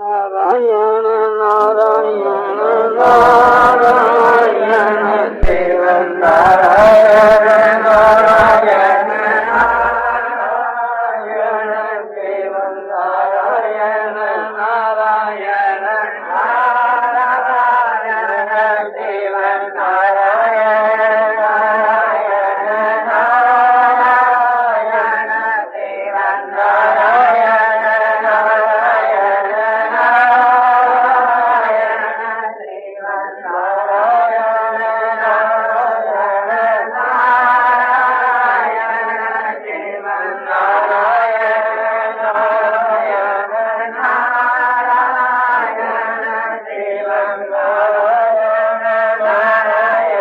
नारायण नारायण नारायण देव नारायण नारायण नारायण देव नारायण नारायण नारायण देव नारायण नारायण नारायण देव नारायण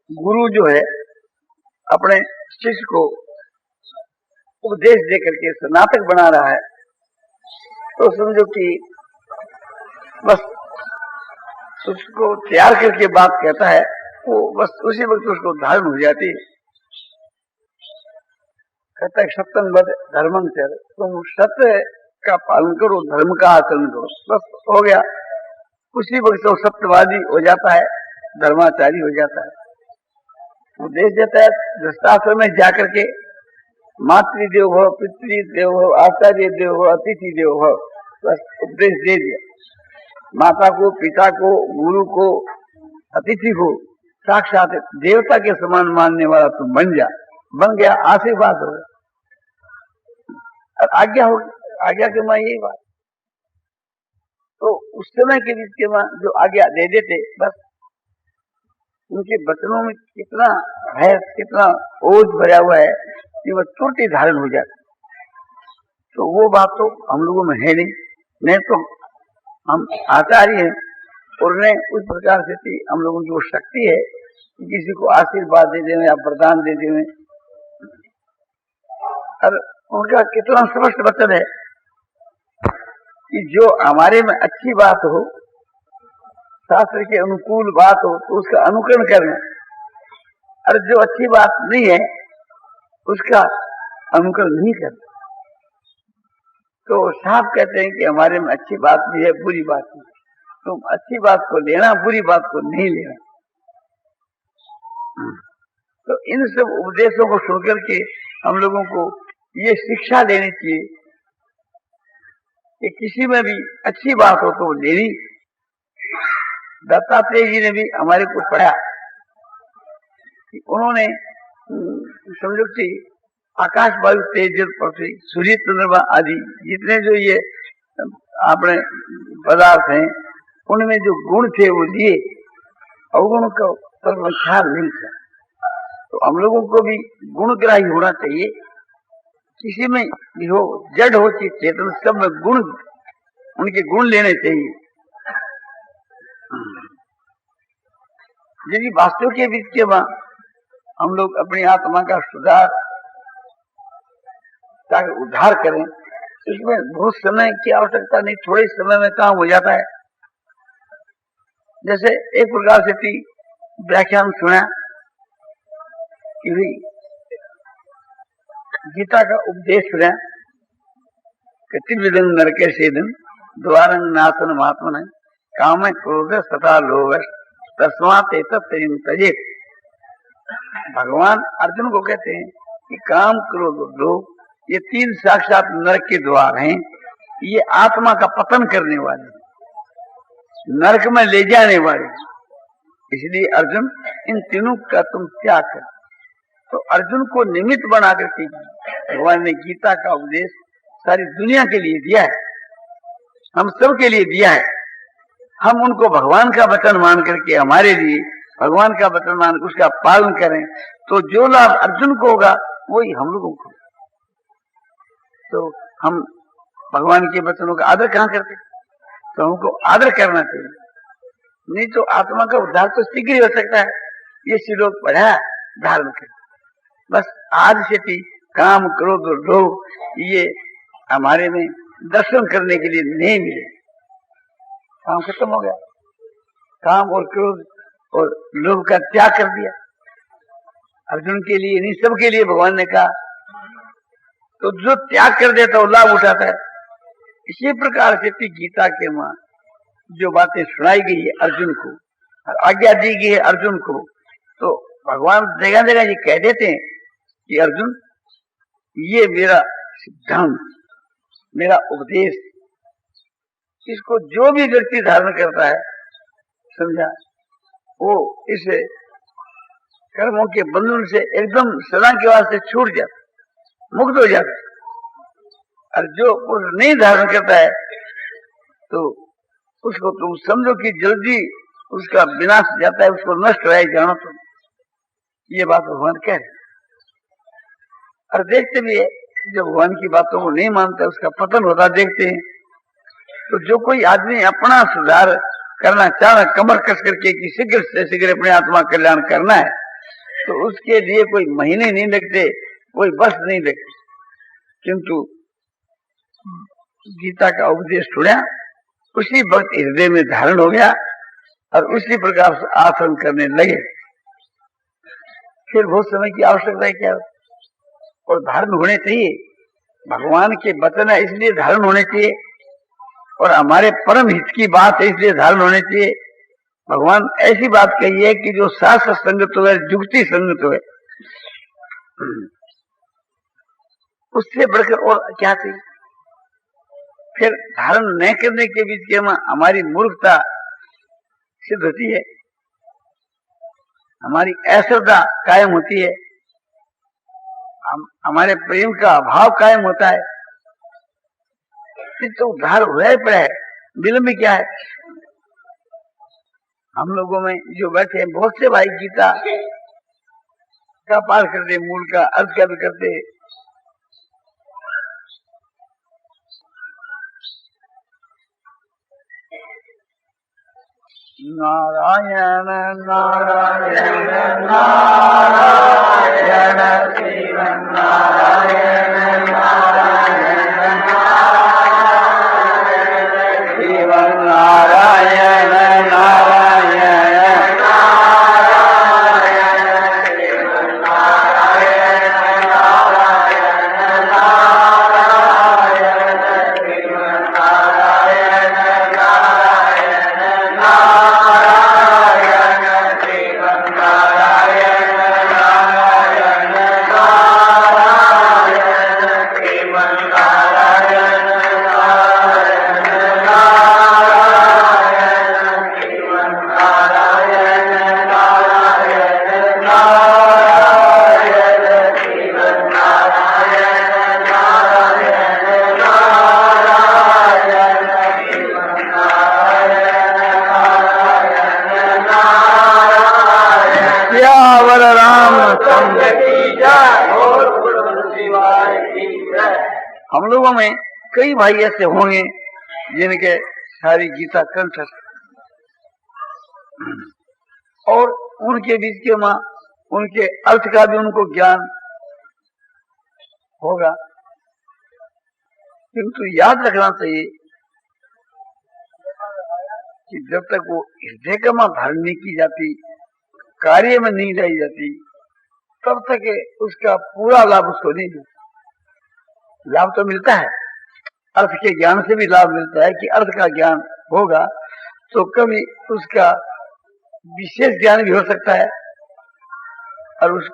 गुरु जो है अपने शिष्य को उपदेश देकर के स्नातक बना रहा है, तो समझो कि बस उसको तैयार करके बात कहता है, वो बस उसी वक्त उसको धारण हो जाती है। कहता है सत्यम वद धर्मं चर, तुम सत्य का पालन करो, धर्म का आचरण करो, बस हो गया। उसी वक्त वो सत्यवादी हो जाता है, धर्माचारी हो जाता है। उपदेश देता है दृष्टाश्रम में जाकर के, मातृदेव हो, पितृदेव हो, आचार्य देव हो, अतिथि देव हो, बस उपदेश दे दिया। माता को, पिता को, गुरु को, अतिथि को साक्षात देवता के समान मानने वाला तुम बन जा। बन गया, आशीर्वाद हो गया और आज्ञा हो, आज्ञा के मां यही बात। तो उस समय के बीच के मां जो आज्ञा दे देते, बस उनके वचनों में कितना है, कितना ओज भरा हुआ है कि वह तुरंत ही धारण हो जाता। तो वो बात तो हम लोगों में है नहीं तो हम आचार्य हैं और नहीं उस प्रकार से हम लोगों की वो शक्ति है कि किसी को आशीर्वाद दे दें या वरदान दे दें। और उनका कितना स्पष्ट वचन है कि जो हमारे में अच्छी बात हो, शास्त्र के अनुकूल बात हो, तो उसका अनुकरण करना, और जो अच्छी बात नहीं है उसका अनुकरण नहीं करना। तो साहब कहते हैं कि हमारे में अच्छी बात भी है, बुरी बात भी। तुम अच्छी बात को लेना, बुरी बात को नहीं लेना। तो इन सब उपदेशों को सुनकर के हम लोगों को ये शिक्षा लेनी चाहिए कि किसी में भी अच्छी बात हो तो लेनी। दत्तात्रेय जी ने भी हमारे को पढ़ा कि उन्होंने समझो कि आकाश, वायु, तेज, जल, पृथ्वी, सूर्य, चंद्रमा आदि जितने जो ये अपने पदार्थ हैं, उनमें जो गुण थे वो लिए, अवगुण का पर ख्याल नहीं था। तो हम लोगों को भी गुणग्राही होना चाहिए। किसी में भी हो, जड़ हो कि चेतन, सब में गुण, उनके गुण लेने चाहिए। यदि वास्तव के बीच के बाद हम लोग अपनी आत्मा का सुधार, ताकि उद्धार करें, इसमें बहुत समय की आवश्यकता नहीं, थोड़े समय में काम हो जाता है। जैसे एक प्रकार से व्याख्यान सुना कि गीता का उपदेश सुना कि त्रिविधं नरके सेदन द्वारं नाशन महात्मन काम क्रोध तथा लोभ तस्मात् एतत् त्यजेत्। भगवान अर्जुन को कहते हैं कि काम, क्रोध, लोभ ये तीन साक्षात नरक के द्वार हैं। ये आत्मा का पतन करने वाले, नरक में ले जाने वाले। इसलिए अर्जुन इन तीनों का तुम त्याग कर। तो अर्जुन को निमित्त बना करके भगवान ने गीता का उपदेश सारी दुनिया के लिए दिया है, हम सब के लिए दिया है। हम उनको भगवान का वचन मान करके हमारे लिए भगवान का वचन मान उसका पालन करें, तो जो लाभ अर्जुन को होगा वही हम लोगों को। तो हम भगवान के वचनों का आदर कहाँ करते? तो हमको आदर करना चाहिए। नहीं तो आत्मा का उद्धार तो शीघ्र ही हो सकता है। ये श्लोक पढ़ा धारण कर, बस आज से थी काम क्रोध और लोभ ये हमारे में दर्शन करने के लिए नहीं मिले। काम खत्म हो गया, काम और क्रोध और लोभ का त्याग कर दिया। अर्जुन के लिए नहीं, सबके लिए भगवान ने कहा। तो जो त्याग कर देता वो लाभ उठाता है। इसी प्रकार से गीता के मां जो बातें सुनाई गई है अर्जुन को और आज्ञा दी गई है अर्जुन को, तो भगवान जगह जगह ये कह देते हैं कि अर्जुन ये मेरा सिद्धांत, मेरा उपदेश, इसको जो भी व्यक्ति धारण करता है, समझा, वो इस कर्मों के बंधन से एकदम सदा के वास्ते छूट जाता, मुक्त हो जाता। और जो पुरुष नहीं धारण करता है तो उसको तुम समझो कि जल्दी उसका विनाश जाता है, उसको नष्ट हो जानो तुम। ये बात भगवान कह रहे। और देखते भी है जब भगवान की बातों को नहीं मानता उसका पतन होता देखते हैं। तो जो कोई आदमी अपना सुधार करना चाह रहा, कमर कस करके कि शीघ्र से शीघ्र अपने आत्मा कल्याण करना है, तो उसके लिए कोई महीने नहीं लगते, कोई वर्ष नहीं लगते। किंतु गीता का उपदेश सुना, उसी वक्त हृदय में धारण हो गया और उसी प्रकार से आचरण करने लगे। फिर बहुत समय की आवश्यकता है क्या, और धारण होने चाहिए। भगवान के वचन है इसलिए धारण होने चाहिए, और हमारे परम हित की बात है इसलिए धारण होने चाहिए। भगवान ऐसी बात कही है कि जो शास्त्र संगत हो, जुक्ति संगत हो, उससे बढ़कर और क्या चाहिए। फिर धारण न करने के बीच के हमारी मूर्खता सिद्ध होती है, हमारी अश्रद्धा कायम होती है, हमारे प्रेम का अभाव कायम होता है। तो उद्धार हो ही पड़ा है, विलंब क्या है। हम लोगों में जो बैठे हैं बहुत से भाई गीता का पाठ करते, मूल का अर्थ का भी करते। नारायण नारायण नारायण श्रीमन नारायण नारायण नारायण श्रीमन नारायण नारायण नारायण श्रीमन नारायण नारायण नारायण श्रीमन नारायण हम लोगों में कई भाई ऐसे होंगे जिनके सारी गीता कंठस्थ, और उनके बीच के मां उनके अर्थ का भी उनको ज्ञान होगा। किंतु याद रखना चाहिए कि जब तक वो हृदय का मां धारण नहीं की जाती, कार्य में नहीं लाई जाती, तब तक उसका पूरा लाभ उसको नहीं मिलता। लाभ तो मिलता है, अर्थ के ज्ञान से भी लाभ मिलता है कि अर्थ का ज्ञान होगा तो कभी उसका विशेष ज्ञान भी हो सकता है और उस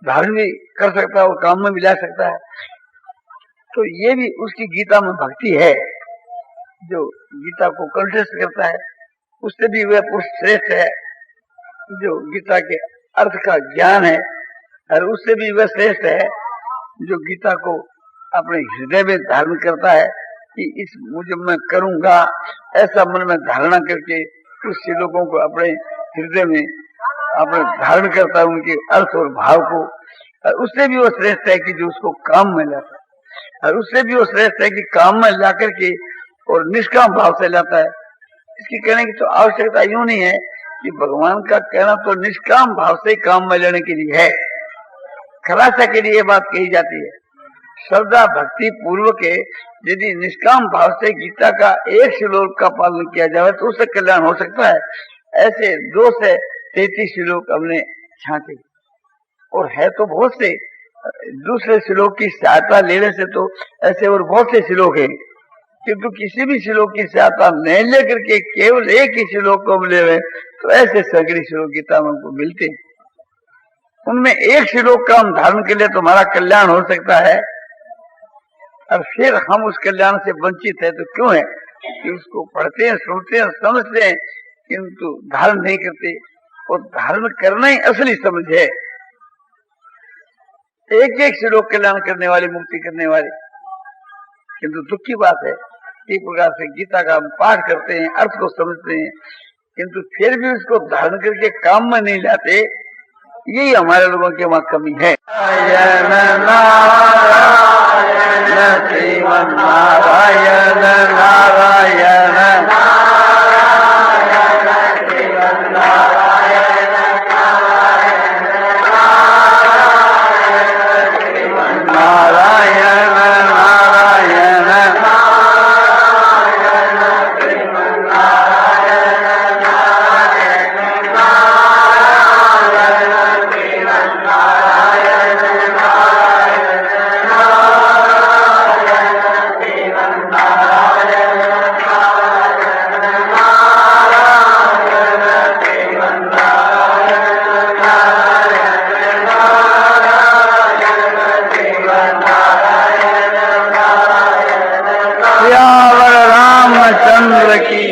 धारण भी कर सकता है और काम में भी ला सकता है। तो ये भी उसकी गीता में भक्ति है। जो गीता को कंठस्थ करता है उससे भी वह पुरुष श्रेष्ठ है। जो गीता के अर्थ का ज्ञान है और उससे भी वह श्रेष्ठ है जो गीता को अपने हृदय में धारण करता है कि इस मुझे मैं करूंगा, ऐसा मन में धारणा करके उस श्लोकों को अपने हृदय में अपने धारण करता है, उनके अर्थ और भाव को। और उससे भी वो श्रेष्ठ है कि जो उसको काम में लाता है, और उससे भी वो श्रेष्ठ है कि काम में ला करके और निष्काम भाव से लाता है। इसकी कहने की तो आवश्यकता यूं नहीं है कि भगवान का कहना तो निष्काम भाव से काम में लेने के लिए है, खलासा के लिए ये बात कही जाती है। श्रद्धा भक्ति पूर्वक यदि निष्काम भाव से गीता का एक श्लोक का पालन किया जाए तो उससे कल्याण हो सकता है। ऐसे 2 से 33 श्लोक हमने छांटे और है तो बहुत से, दूसरे श्लोक की सहायता लेने से तो ऐसे और बहुत से श्लोक हैं, किंतु किसी भी श्लोक की सहायता नहीं लेकर के केवल एक ही श्लोक को हम ले तो ऐसे सैकड़े श्लोक गीता में हमको मिलते हैं। उनमें एक श्लोक का हम धारण कर ले तो हमारा कल्याण हो सकता है, और फिर हम उस कल्याण से वंचित है तो क्यों है कि उसको पढ़ते हैं, सुनते हैं, समझते हैं, किंतु धारण नहीं करते। और धारण करना ही असली समझ है। एक एक श्लोक कल्याण करने वाले, मुक्ति करने वाले, किंतु दुख की बात है एक प्रकार से गीता का हम पाठ करते हैं, अर्थ को समझते हैं, किंतु फिर भी उसको धारण करके काम में नहीं लाते। यही हमारे लोगों के वहां कमी है। नारायण नारायण श्रीमन नारायण नारायण चंद्र की।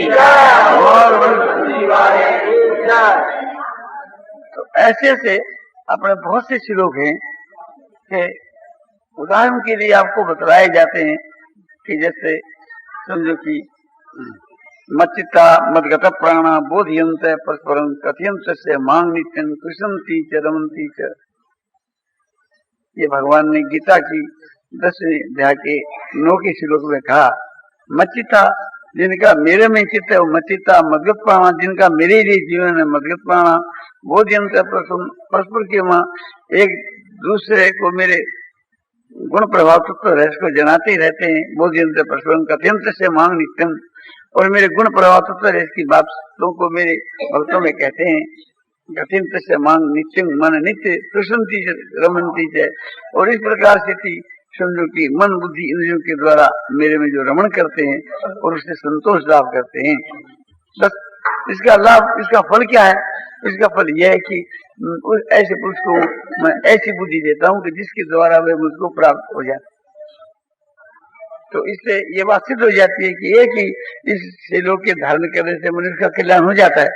तो ऐसे से अपने बहुत से श्लोक हैं कि उदाहरण के लिए आपको बतलाए जाते हैं कि जैसे समझो कि मच्चिता मदगत प्राणा बोधयंत परस्परम कथयंत से मांग नित्यं कृष्णंती च रमंती च। ये भगवान ने गीता की 10वें अध्याय के 9 श्लोक में कहा, मच्चिता जिनका मेरे में चित्त है वो मच्चिता, मदगत प्राणा जिनका मेरे लिए जीवन है मदगत प्राणा, बोधयंत परस्पर के मां एक दूसरे को मेरे गुण प्रभाव तत्व रहस्य को जनाते ही रहते हैं। बोधयंत परस्पर कथयंत से मांग नित्यम, और मेरे गुण प्रभाव तत्व रहस्य की बातों को मेरे भक्तों में कहते हैं। कथयंत से मांग नित्यम मन नित्य प्रसन्नति रमनती है। और इस प्रकार से थी समझो कि मन बुद्धि इंद्रियों के द्वारा मेरे में जो रमण करते हैं और उससे संतोष लाभ करते हैं। बस इसका लाभ, इसका फल क्या है? इसका फल यह है कि ऐसे पुरुष को मैं ऐसी बुद्धि देता हूं कि जिसके द्वारा वह मुझको प्राप्त हो जाए। तो इससे ये बात सिद्ध हो जाती है कि एक ही इस श्लोक के धारण करने से मनुष्य का कल्याण हो जाता है।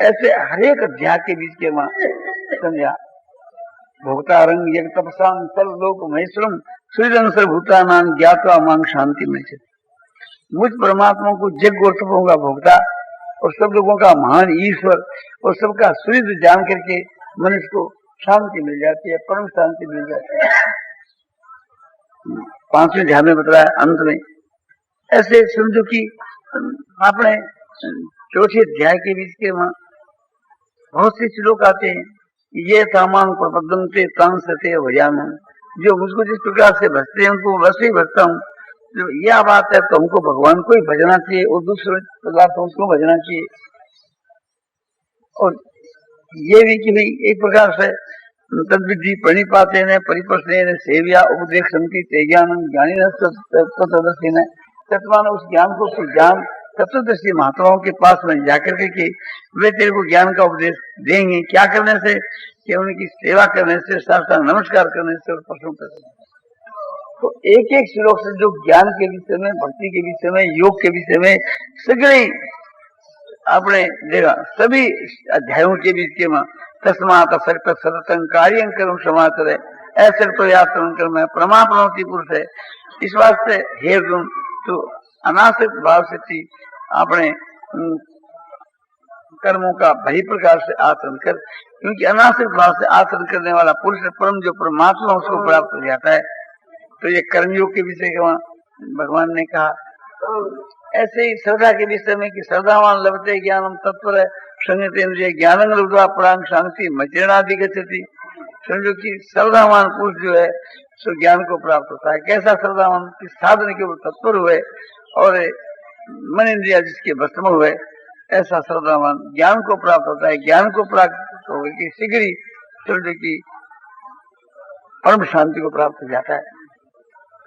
ऐसे हरेक अध्याय के बीच के वहां समझा भोक्ता रंग यज्ञ तपसां सर्वलोक महेश्वरम सूर्यं सर्वभूतानां ज्ञात्वा मां शांति में। मुझ परमात्मा को जग और तपों का भोक्ता और सब लोगों का महान ईश्वर और सबका सूर्य जान करके मनुष्य को शांति मिल जाती है, परम शांति मिल जाती है। 5वें अध्याय में बताया अंत में। ऐसे समझो कि अपने 4थे अध्याय के बीच के वहां बहुत से श्लोक आते हैं। ये तामांग प्रपदंते तांसते भजान, जो मुझको जिस प्रकार से भजते हैं उनको वैसे ही भजता हूँ। जो यह बात है तो हमको भगवान को ही भजना चाहिए और दूसरे पदार्थों को भजना चाहिए। और ये भी कि भाई एक प्रकार से तद्विधि प्रणिपाते न परिपस्नेन सेव्या उपदेश संति तेज्ञानम ज्ञानी तत्वदर्शी न तत्वान। उस ज्ञान को ज्ञान तत्वदर्शी महात्माओं के पास में जाकर के वे तेरे को ज्ञान का उपदेश देंगे। क्या करने से? कि उनकी सेवा करने से, साष्टांग नमस्कार करने से और प्रश्नों करने से। तो एक एक श्लोक से जो ज्ञान के विषय में, भक्ति के विषय में, योग के विषय में सगळे आपने देखा सभी अध्यायों के बीच के में तस्मात् असक्त सततं कार्यं कर्म समाचरे असक्त यात्रा कर मैं परमात्मा की पुरुष है। इस वास्ते हे अर्जुन तो अनासक्त भाव से थी अपने कर्मों का भली प्रकार से आचरण कर, क्योंकि अनासक्त भाव से आचरण करने वाला पुरुष परम जो परमात्मा उसको प्राप्त हो जाता है। तो ये कर्मयोग के विषय भगवान ने कहा। ऐसे ही श्रद्धा के विषय में कि श्रद्धावान लभते ज्ञानम तत्पर संगतेन्द्रिय ज्ञानं लब्ध्वा परां शांति मचरणादि गच्छति। समझो कि श्रद्धावान पुरुष जो है सो ज्ञान को प्राप्त होता है। कैसा श्रद्धावान? कि साधन के ऊपर तत्पर हुए और मन इंद्रिया जिसके भस्म हुए, ऐसा श्रद्धावान ज्ञान को प्राप्त होता है। ज्ञान को प्राप्त होकर के शीघ्र ही समझो कि परम शांति को प्राप्त हो जाता है।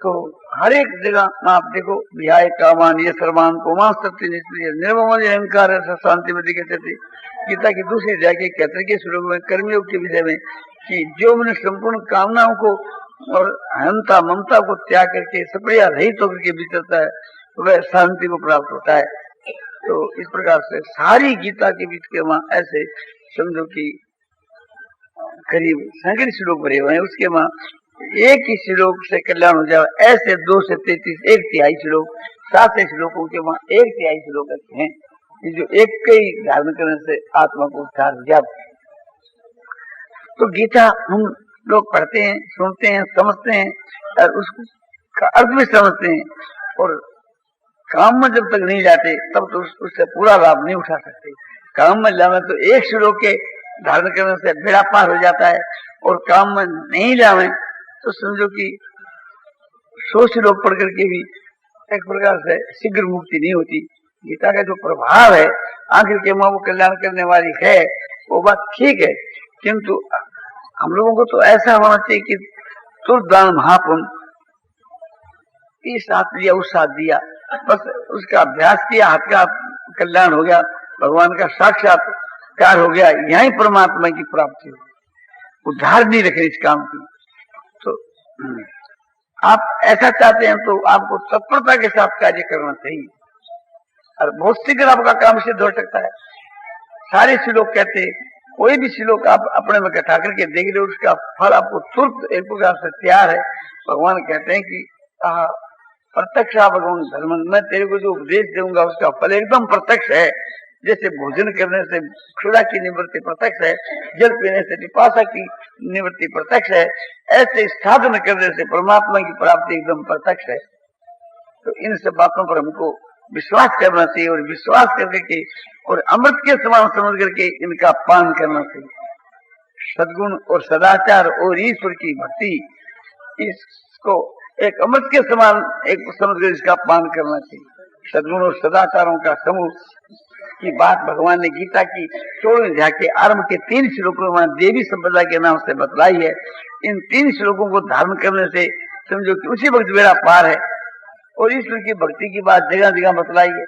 तो हर एक जगह आप देखो, विहाय कामान ये सर्वान पुमां सत्य निष्क्रिय निर्मम अहंकार शांति में दिखे। गीता की दूसरी अध्याय के 71 श्लोक में कर्मयोग के विषय में कि जो मनुष्य संपूर्ण कामनाओं को और अहंता ममता को त्याग करके सप्रिया रहित होकर के विचरता है वह शांति को प्राप्त होता है। तो इस प्रकार से सारी गीता के बीच के वहां ऐसे समझो कि करीब 37 श्लोक भरे हुए हैं। उसके वहां एक ही श्लोक से कल्याण हो जाए, ऐसे 2 से 33 एक तिहाई श्लोक, 7 श्लोकों के वहां एक तिहाई श्लोक ऐसे हैं जो एक ही धारण करने से आत्मा को उद्धार हो जाता है। तो गीता हम लोग पढ़ते हैं, सुनते हैं, समझते हैं और उसका अर्थ भी समझते हैं, और काम में जब तक नहीं जाते तब तो उससे पूरा लाभ नहीं उठा सकते। काम में लावे तो एक श्लोक के धारण करने से बेड़ा पार हो जाता है, और काम में नहीं लावे तो समझो कि 100 श्लोक पढ़ करके भी एक प्रकार से शीघ्र मुक्ति नहीं होती। गीता का जो प्रभाव है आखिर के मां वो कल्याण करने वाली है, वो बात ठीक है, किंतु हम लोगों को तो ऐसा होना चाहिए कि तुरदान महापुन, इस हाथ दिया उस हाथ दिया, बस उसका अभ्यास किया, हाथ का कल्याण हो गया, भगवान का साक्षात्कार हो गया, यही परमात्मा की प्राप्ति हो, उद्धार नहीं रखे इस काम की। तो आप ऐसा चाहते हैं तो आपको तत्परता के साथ कार्य करना चाहिए और बहुत शीघ्र आपका काम सिद्ध हो सकता है। सारे श्लोक कहते हैं, कोई भी श्लोक आप अपने में इकट्ठा करके देख लो, उसका फल आपको तुरंत एक प्रकार से तैयार है। भगवान कहते हैं कि प्रत्यक्ष भगवान धर्म, मैं तेरे को जो उपदेश दूंगा उसका फल एकदम प्रत्यक्ष है। जैसे भोजन करने से क्षुधा की निवृत्ति प्रत्यक्ष है, जल पीने से पिपासा की निवृत्ति प्रत्यक्ष है, ऐसे साधन करने से परमात्मा की प्राप्ति एकदम प्रत्यक्ष है। तो इन सब बातों पर हमको विश्वास करना चाहिए, और विश्वास करके और अमृत के समान समझ करके इनका पान करना चाहिए। सद्गुण और सदाचार और ईश्वर की भक्ति, इसको एक अमृत के समान एक समझ कर इसका पान करना चाहिए। सद्गुण और सदाचारों का समूह की बात भगवान ने गीता की 16वें अध्याय के आरंभ के 3 श्लोकों में देवी संपदा के नाम से बतलाई है। इन 3 श्लोकों को धारण करने से समझो कि उसी वक्त बेड़ा पार है। और ईश्वर की भक्ति की बात जगह जगह बतलाई है।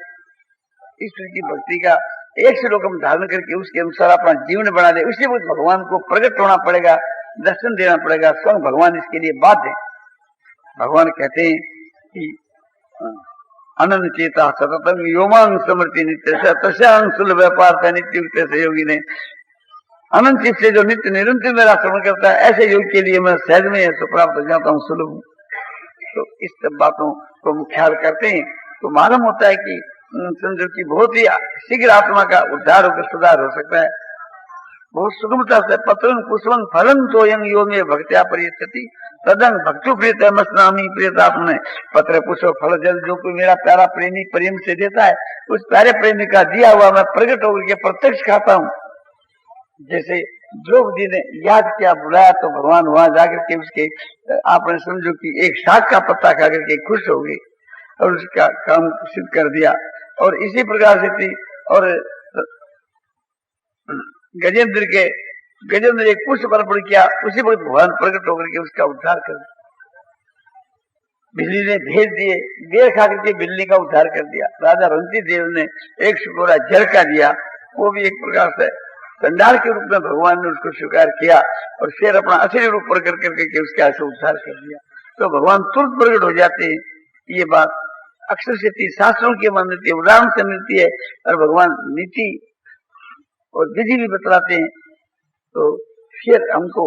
ईश्वर की भक्ति का एक श्लोक हम धारण करके उसके अनुसार अपना जीवन बना दे, उसी वक्त भगवान को प्रकट होना पड़ेगा, दर्शन देना पड़ेगा, स्वयं भगवान इसके लिए बाध्य है। भगवान कहते हैं कि अनंत चेता सततम योमांग समृति नित्य तस्यांग सुलभ व्यापार नित्य से योगी ने, अनंत चित्त से जो नित्य निरंतर मेरा श्रवण करता है, ऐसे योग के लिए मैं सहज में तो प्राप्त हो जाता हूँ, सुलभ। तो इस सब बातों को हम ख्याल करते हैं तो मालूम होता है कि समझो कि बहुत ही शीघ्र आत्मा का उद्धार होकर सुधार हो सकता है, बहुत सुगमता से। पत्रं कुसुमं फलं तोयं यो मे भक्त्या परियच्छति तदं भक्तु प्रियता मस्नामी प्रियता। अपने पत्र पुष्प फल जल जो कोई मेरा प्यारा प्रेमी प्रेम से देता है, उस प्यारे प्रेमी का दिया हुआ मैं प्रकट होकर के प्रत्यक्ष खाता हूँ। जैसे द्रौपदी ने याद किया, बुलाया तो भगवान वहां जाकर के उसके आपने समझो कि एक शाक का पत्ता खा करके खुश हो गई और उसका काम सिद्ध कर दिया। और इसी प्रकार से थी। और गजेंद्र एक पुष्प अर्पण किया, उसी वक्त भगवान प्रकट होकर के उसका उद्धार कर दिया। बिल्ली ने भेज दिए, बेर खा करके बिल्ली का उद्धार कर दिया। राजा रंती देव ने एक शुक्रा जल का दिया, वो भी एक प्रकार से चंडाल के रूप में भगवान ने उसको स्वीकार किया और फिर अपना असली रूप प्रकट करके उसका ऐसे उद्धार कर दिया। तो भगवान तुरंत प्रकट हो जाते हैं। ये बात अक्षर से शास्त्रों की मान्यता है, उदाहरण से मिलती है, और भगवान नीति और विधि भी बतलाते हैं। तो फिर हमको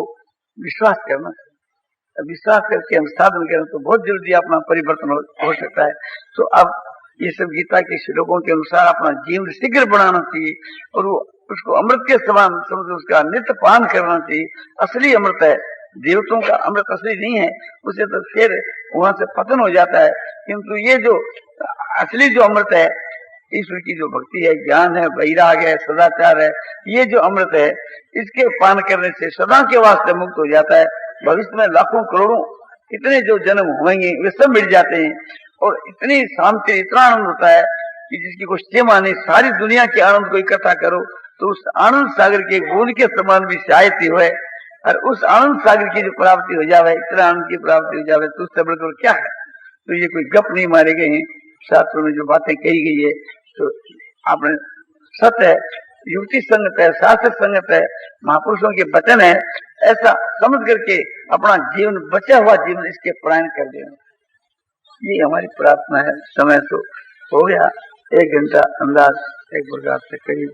विश्वास करना, विश्वास करके हम साधन करें तो बहुत जल्दी अपना परिवर्तन हो सकता है। तो अब ये सब गीता के श्लोकों के अनुसार अपना जीवन शीघ्र बनाना चाहिए और वो उसको अमृत के समान समझ उसका नित्य पान करना चाहिए। असली अमृत है, देवताओं का अमृत असली नहीं है, उसे तो फिर वहां से पतन हो जाता है। किंतु ये जो असली जो अमृत है, ईश्वर की जो भक्ति है, ज्ञान है, वैराग है, सदाचार है, ये जो अमृत है, इसके पान करने से सदा के वास्ते मुक्त हो जाता है। भविष्य में लाखों करोड़ों इतने जो जन्म होंगे वे सब मिट जाते हैं, और इतनी शांति, इतना आनंद होता है कि जिसकी कोई सीमा नहीं। सारी दुनिया के आनंद को इकट्ठा करो तो उस आनंद सागर के बूंद के समान भी शायद हो है, और उस आनंद सागर की जो प्राप्ति हो जावे, इतना आनंद की प्राप्ति हो जावे, तो उससे बढ़कर क्या है। तो ये कोई गप नहीं मारे गए हैं, शास्त्रों में जो बातें कही गई है तो आपने सत्य है, युक्ति संगत है, शास्त्र संगत है, महापुरुषों के वचन है, ऐसा समझ करके अपना जीवन, बचा हुआ जीवन इसके प्राण कर दे। ये हमारी प्रार्थना है। समय तो हो गया, 1 घंटा अंदाज एक प्रकार से करीब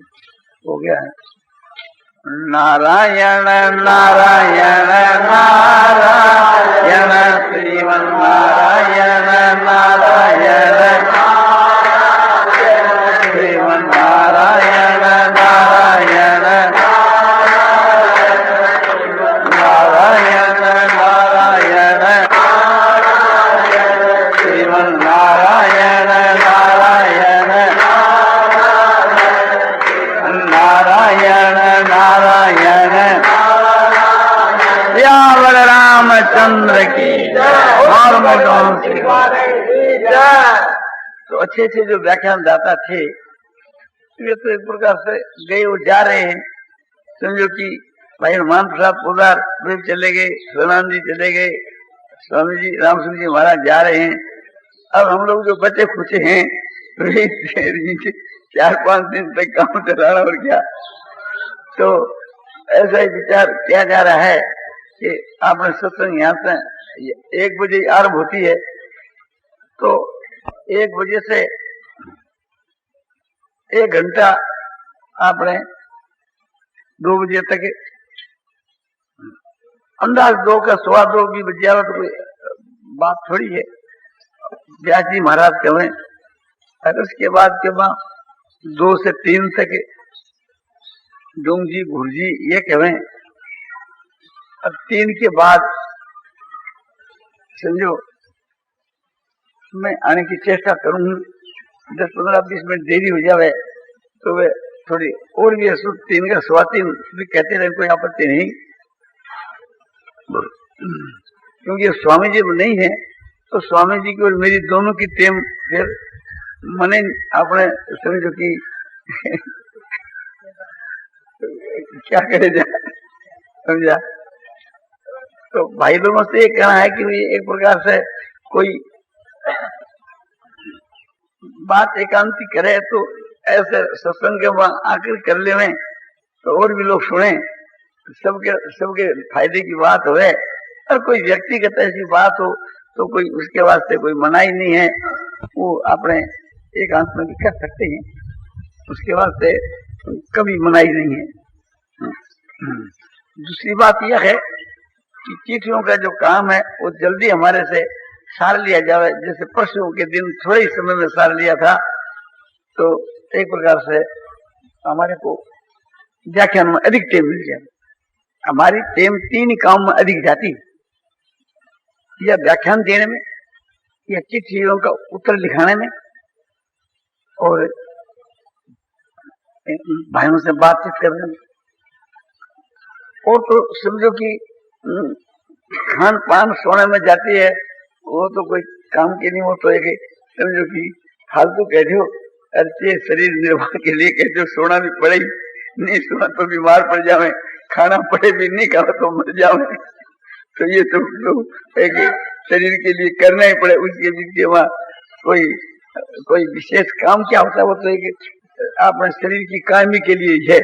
हो गया है। नारायण नारायण नारायण श्रीमन नारायण नारायण श्रीमन नारायण नारायण नारायण नारायण श्रीमन नारायण नारायण नारायण नारायण श्यामल रामचंद्र की और तो अच्छे अच्छे जो व्याख्यान दाता थे ये तो एक प्रकार से गए और जा रहे हैं। समझो कि भाई हनुमान प्रसाद पोदार वे चले गए, सोनानंद जी चले गए, स्वामी जी रामसिंह जी महाराज जा रहे हैं। अब हम लोग जो बचे खुचे हैं 4-5 दिन तक काम चलाना और क्या। तो ऐसा ही विचार किया जा रहा है कि आपने सत्संग यहाँ से 1 बजे आरंभ होती है, तो 1 बजे से 1 घंटा आपने 2 बजे तक, अंदाज 2 का 2:15 भी बज जाए तो कोई बात थोड़ी है। व्यास जी महाराज कहें, और उसके बाद के बाद 2 से 3 तक डोंग जी गुरु जी ये कहें। अब 3 के बाद समझो मैं आने की चेष्टा करूंगी। 10-15-20 मिनट देरी हो जाए तो वे थोड़ी और भी 3 का 3:15 भी कहते रहे, कोई आपत्ति नहीं, क्योंकि स्वामी जी नहीं है तो स्वामी जी की और मेरी दोनों की टेम फिर मने अपने समझो कि क्या करे जा, समझा। तो भाई लोगों से ये कहना है कि एक प्रकार से कोई बात एकांती करे तो ऐसे सत्संग के आखिर कर ले में तो और भी लोग सुने, सबके फायदे की बात हो। और कोई व्यक्तिगत ऐसी बात हो तो कोई उसके वास्ते कोई मनाही नहीं है, वो अपने एकांत में भी कर सकते हैं, उसके वास्ते कभी मनाही नहीं है। दूसरी बात यह है कि चिट्ठियों का जो काम है वो जल्दी हमारे से सार लिया जाए। जैसे परसों के दिन थोड़े ही समय में सार लिया था, तो एक प्रकार से हमारे को व्याख्यान में अधिक टेम मिल जाए। हमारी टेम 3 काम में अधिक जाती, या व्याख्यान देने में, या चिट्ठियों का उत्तर लिखाने में, और भाइयों से बातचीत करने में। और तो समझो कि खान पान सोने में जाती है, वो तो कोई काम की नहीं। वो तो एक समझो कि फालतू कहते हो, अच्छे शरीर निर्वाह के लिए कहते हो, सोना भी पड़े, नहीं सोना तो बीमार पड़ जावे, खाना पड़े भी नहीं खाना तो मर जावे। तो ये तो लोग एक शरीर के लिए करना ही पड़े, उसके बीच वहाँ कोई विशेष काम क्या होता है, वो तो एक अपने शरीर की कायमी के लिए है।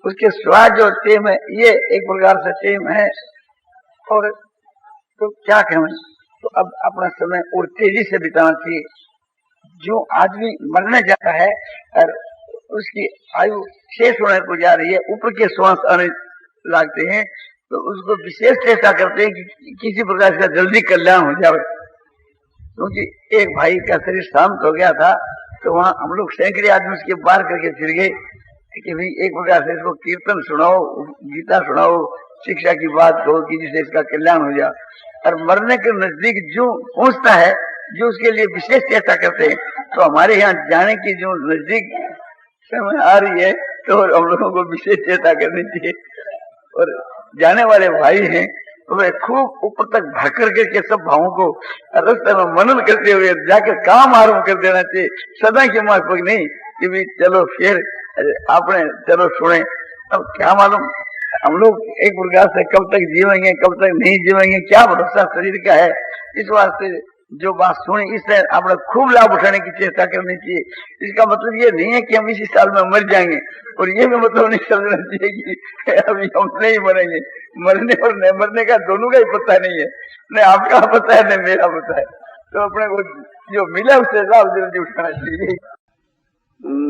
उसके स्वाद जो टेम है ये एक प्रकार से टेम है। और तो क्या कहें, तो अब अपना समय और तेजी से बिताना चाहिए। जो आदमी मरने जाता है और उसकी आयु शेष होने को जा रही है, ऊपर के श्वास आने लगते हैं, तो उसको विशेष चेष्टा करते हैं कि किसी प्रकार का जल्दी कल्याण हो जाए। क्योंकि एक भाई का शरीर शांत हो गया था, तो वहां हम लोग सैकड़े आदमी उसके बाहर करके फिर गए कि भाई एक प्रकार से इसको कीर्तन सुनाओ, गीता सुनाओ, शिक्षा की बात कहो कि जिससे इसका कल्याण हो जाए। और मरने के नजदीक जो पहुंचता है, जो उसके लिए विशेष चेष्टा करते हैं, तो हमारे यहाँ जाने की जो नजदीक समय आ रही है तो हम लोगों को विशेष चेष्टा करनी चाहिए। और जाने वाले भाई हैं तो वे खूब ऊपर तक भाकर के सब भावों को रास्ते में मनन करते हुए जाकर काम आरंभ कर देना चाहिए। सदा की माफक नहीं कि भी चलो फिर आपने चलो सुने। अब क्या मालूम हम लोग एक प्रकार से कब तक जीवेंगे कब तक नहीं जीवेंगे, क्या भरोसा शरीर का है। इस वास्ते जो बात सुनी इससे आपने खूब लाभ उठाने की चेष्टा करनी चाहिए। इसका मतलब ये नहीं है कि हम इसी साल में मर जाएंगे, और ये भी मतलब नहीं समझना चाहिए कि अभी हम नहीं मरेंगे। मरने और न मरने का दोनों का ही पता नहीं है, न आपका पता है न मेरा पता है। तो अपने को जो मिला उससे लाभ जल्दी उठाना चाहिए।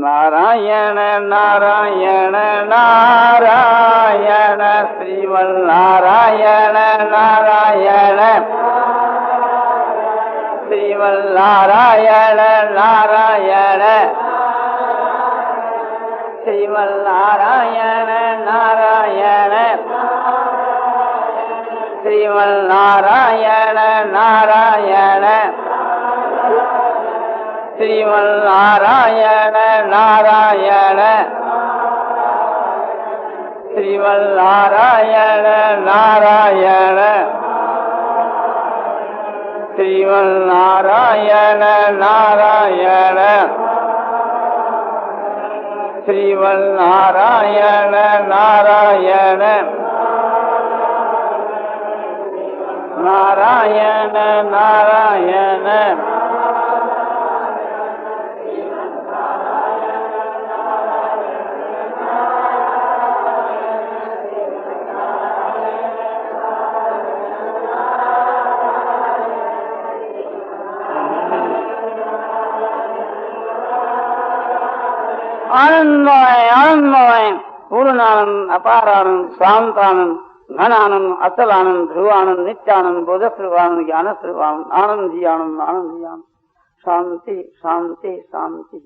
नारायण नारायण नारायण श्रीमन नारायण नारायण श्रीमन नारायण नारायण श्रीमन नारायण नारायण श्रीमन नारायण नारायण श्रीमन नारायण नारायण श्रीमन नारायण नारायण श्रीमन नारायण नारायण श्रीमन नारायण नारायण नारायण नारायण आनंदमय आनंदमय पूर्णानंद अपारानंद शांतानंद घनानंद अचलानंद ध्रुवानंद नित्यानंद बोधस्वरूपानंद ज्ञान स्वरूपानंद आनंद जी आनंद शांति शांति शांति।